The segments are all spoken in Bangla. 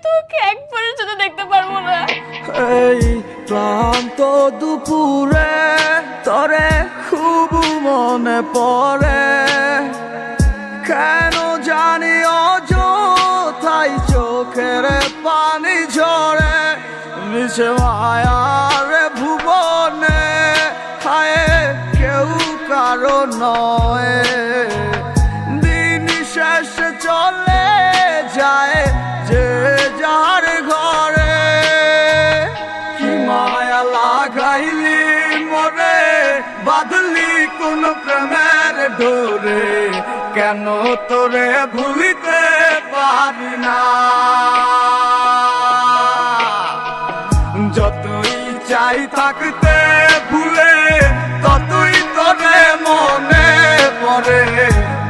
তোকে একবারের জন্য দেখতে পারবো না। এই ক্লান্ত দুপুরে তরে খুব মনে পড়ে, কেন জানি অযথাই চোখের পানি ঝরে। মিছে মায়ার ভুবনে হায় কেউ কারো নয়, দিন শেষে চলে যায় যে যার ঘরে। কি মায়া লাগাইলি মোরে, বাঁধলি কোন প্রেমের ডোরে, কেন তোরে ভুলিতে পারি না। যতই চাই থাকতে ভুলে, ততই তোরে মনে পড়ে,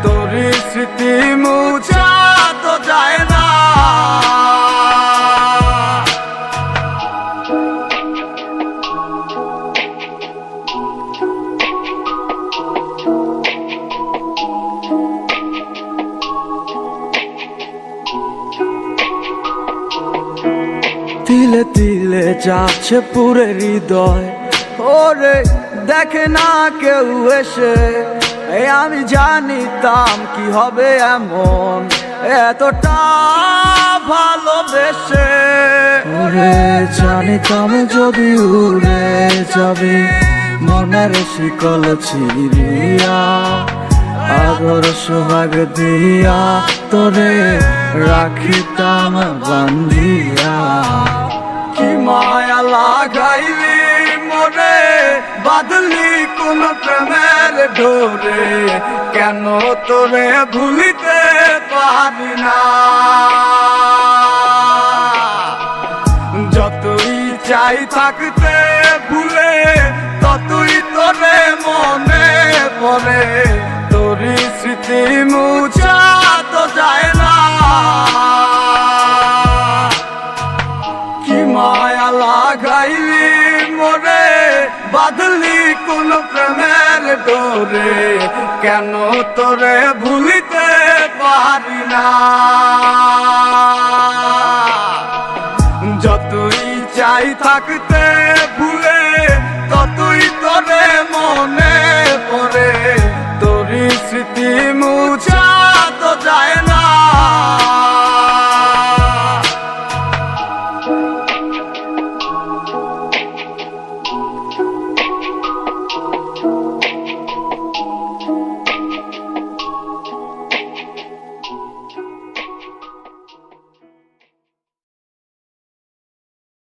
তোর স্মৃতি মুছা তো যায় না। তিলে তিলে যাচ্ছে পুরে হৃদয়, ওরে দেখে না কেউ এসে। আমি জানিতাম কি হবে এমন, এতটা ভালোবেসে। ওরে জানিতাম যদি উড়ে যাবি মনের শিকল ছিড়িয়া, আদর সোহাগ দিয়া তোরে রাখিতাম বান্ধিয়া। কি মায়া লাগাইলি মোরে, বাঁধলি কোন প্রেমের ডোরে, কেন তোরে ভুলিতে পারি না। যতই চাই থাকতে ভুলে, ততই তোরে মনে পড়ে, তোর স্মৃতি মুছা তো যায় না। কি মায়া লাগাইলি মোরে, বাঁধলি কোন প্রেমের ডোরে, কেন তোরে ভুলিতে পারি না। যতই চাই থাকতে